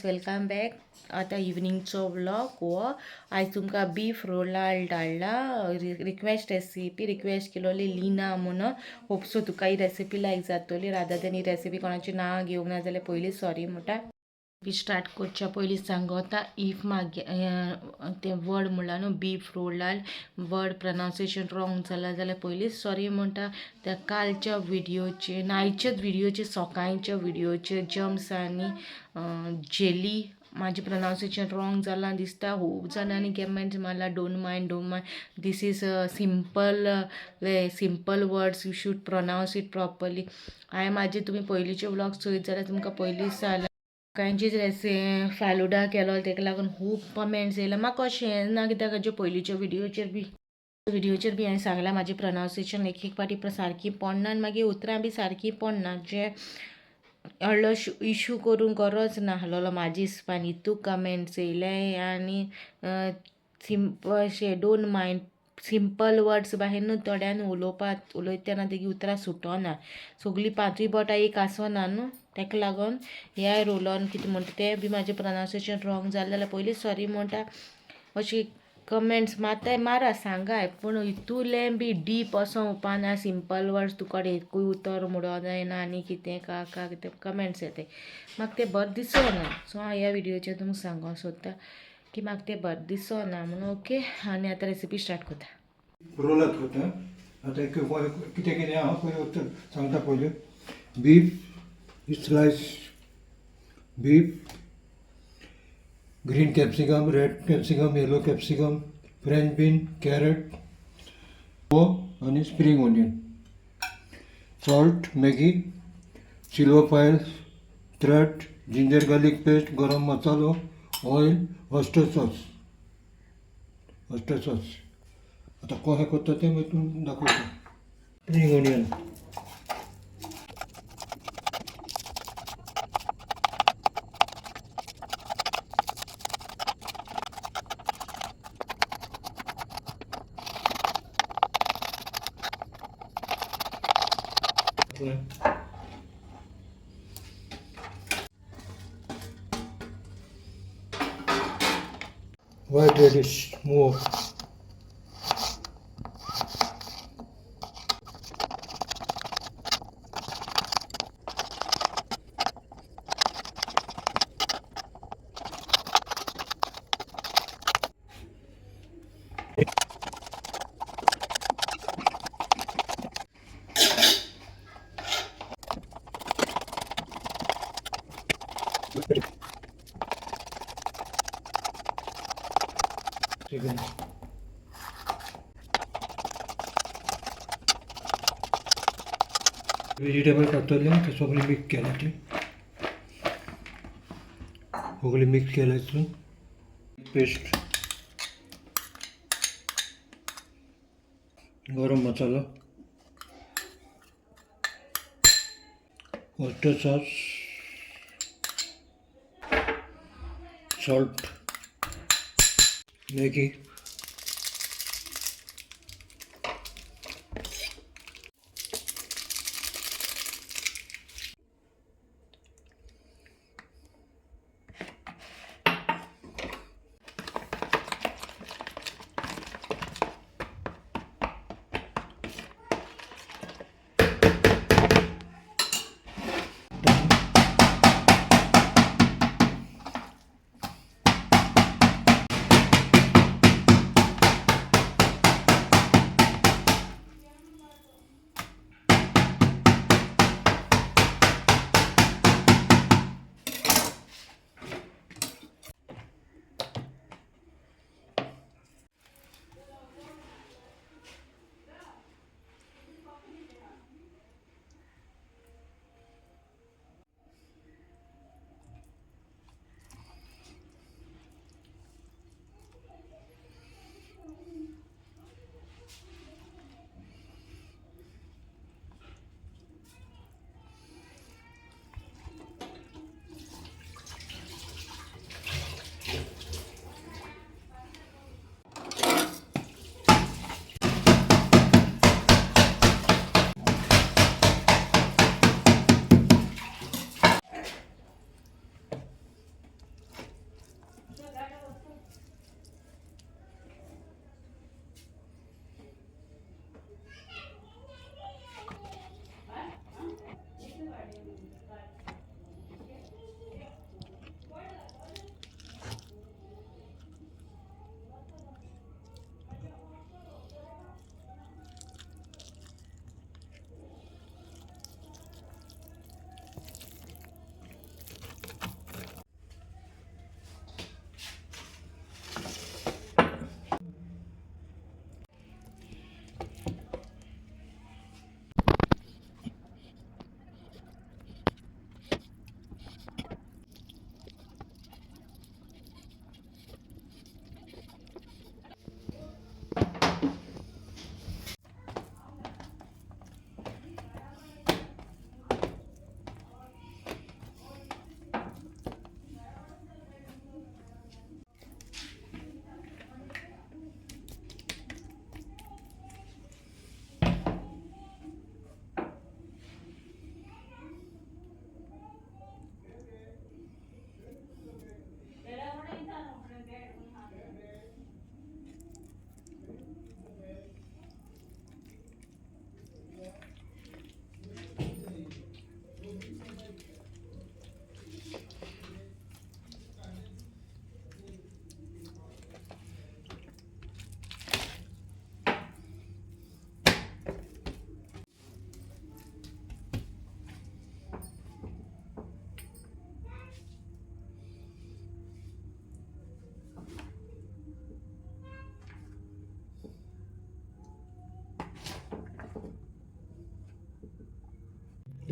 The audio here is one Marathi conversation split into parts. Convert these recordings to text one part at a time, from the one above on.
Welcome back. आता इवनिंगचो व्लॉग व आज तुमकां बीफ रोलाड धाडला. रिक्वेस्ट रिक्वेस्ट केलोली लिना म्हणून. होपसो तुका ही रेसिपी लायक जातली. राधा त्यानी रेसिपी कोणाची नाव घेवंक ना जाल्यार पयलीं सॉरी म्हणटा. स्टार्ट करच्या पयलीं सांगता इफ मागे ते वर्ड म्हणला न्हू बीफ रोलाड वर्ड प्रनावन्सिएशन रॉंग जाला जाल्यार पयलींच सॉरी म्हणटा. त्या कालच्या व्हिडिओचे आयच्याच व्हिडिओचे सकाळच्या व्हिडिओचे जम्स आनी जेली माझी प्रनावन्सिएशन रॉंग जालां दिसता. खूब जाणांनी कमेंट्स मारला don't mind this is simple words you should pronounce it properly. हांवें म्हाजे तुमी पयलींचे व्लॉग चोयत जाल्यार तुमकां पयलींच जाल्यार कांयचीच फालुडा केलो ताका लागून खूब कमेंट्स येयला. म्हाका अशें ना कित्याक हाजे पयलींच्या व्हिडिओचेर बी हांवें सांगलां म्हाजी प्रोनावन्सिएशन एक पाटी सारकी पडना आनी मागीर उतरां बी सारकी पडना. जे व्हडलो इशू करूंक गरज नाहलोलो म्हाजी हिसपान. इतू कमेंट्स येयले आनी सिंपल अशें डोंट मायंड सिंपल वर्ड्स भायर न्हू थोड्यान उलयतना तेगी उतरां सुटोना. सगळीं पांचूय बोटां एक आसना न्हू ताका लागून ह्या रोलान कितें म्हणटा तें बी म्हाजें प्रोनावन्सिएशन रॉंग जालें जाल्यार पयलींच सॉरी म्हणटा. अशी कमेंट्स मारताय मारा सांगाय पूण हितूलें बी डीप असो उपना. सिंपल वर्ड्स तुका एकूय उतर म्हणूं जायना आनी कितें काका कितें कमेंट्स येताय. म्हाका तें बरें दिसना. सो हांव ह्या व्हिडिओचेर तुमकां सांगूंक सोदता की म्हाका तें बरें दिसना म्हणून. ओके आनी आतां रेसिपी स्टार्ट करता. रोलाद करता. आतां कितें कितें हांव पयलीं उत्तर सांगता. पयलीं beef slice beef, green capsicum, red capsicum, yellow capsicum, French bean, carrot आनी spring onion, salt, Maggi, silver foil, thread, ginger garlic paste, गरम मसालो, ऑयल, ऑयस्टर सॉस. आतां कशें करता तें मागीर दाखयता. Spring onion white radish move. Chicken. Vegetable काडटले ते सगळे मिक्स केले. सगळे मिक्स केले पेस्ट, गरम मसाला, ऑयस्टर सॉस, सॉल्ट, मॅगी,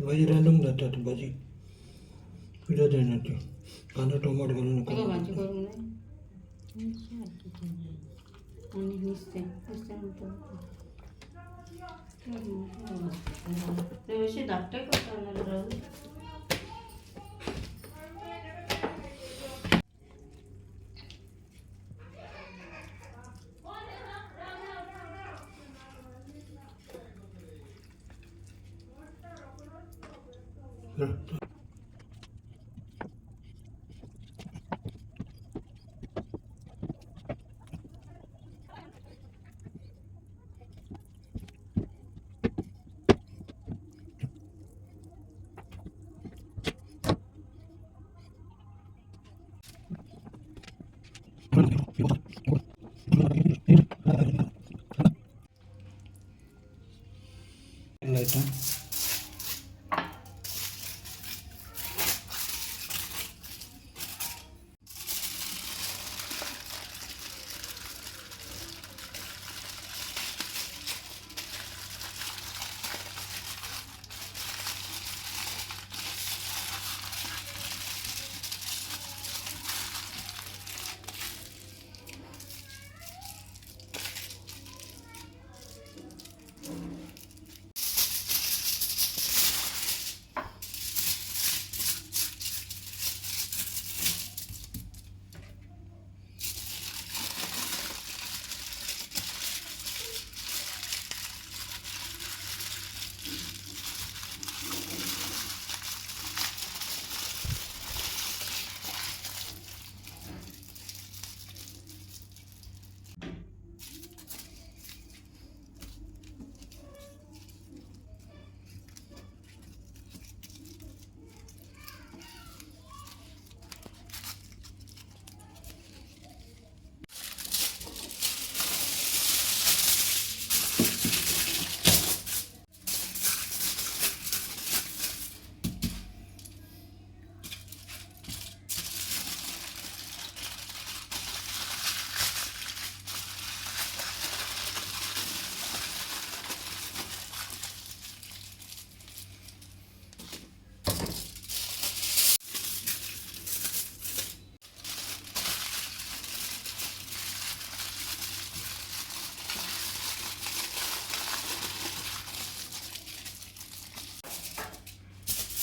भाजी रॅन्डम जातात भाजी पिढ्या देणार ती कांदा टोमॅटो घालून अगं भाजी करून करू नये आणि नुसते नुसते ते असे धाकटे करतात राहू लायता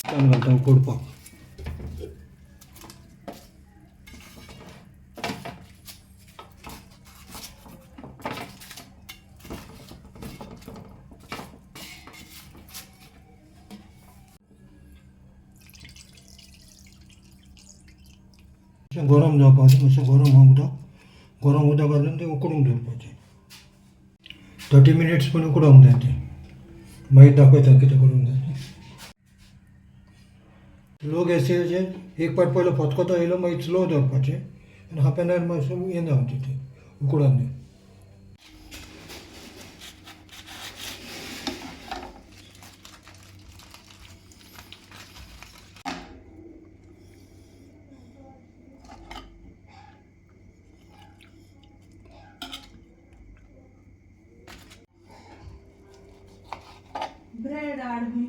छान घालता कोडपाक गरम जावपाचें मातशें गरम उदक घालून तें उकडूंक दवरपाचें 30 मिनिट्स पण उकडोंक जाय तें मागीर दाखयता कितें करूंक जाय तें लो गॅसीचेर एक पाट पयलो फतकोतो येयलो मागीर स्लो दवरपाचें आनी हाफ एन आवर मातशें हें जावचें तें उकडोन दिवन ब्रेड हाड मी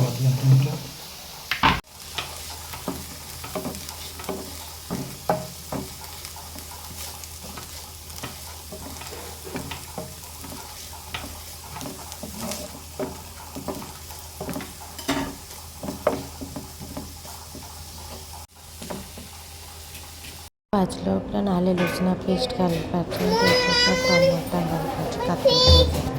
घातला तुमचा भाजलं आपलं आले लसूण पेस्ट घालपाची टमाटा घालपाची कापून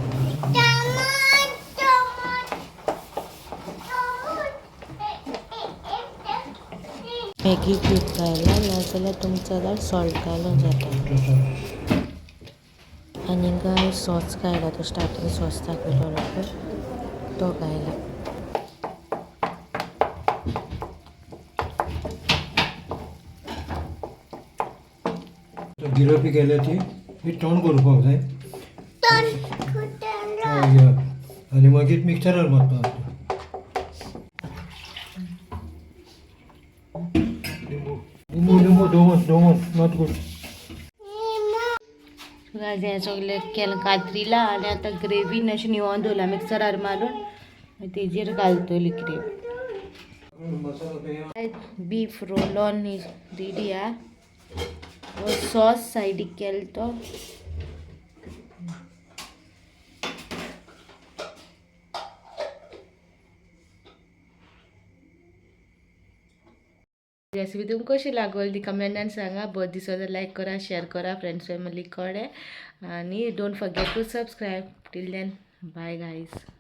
मॅगी क्यूब घायला नाजाल्यार तुमचं सॉल्ट घालून जाता आणि काय सॉस घायला तो स्टार्टिंग सॉस दाखवलेलो तो घायला गिरपी केल्या ती तोंड करपाक जाय हय आनी मागीर मिक्सरार मारता लिंबू दोमन नॉट गुड हें सगळें केलें कातरिला आनी आतां ग्रेवीन अशें निवोन दवरला मिक्सरार मारून तेजेर घालतली gravy beef roll on ready हा सॉस सायडीक केलो तो रेसिपी तुमकां कशी लागली ती कमेंटान सांगा बरं दिसो जाल्यार लायक करा शेअर करा फ्रेंड्स फॅमिली कडेन आनी don't forget to subscribe till then bye guys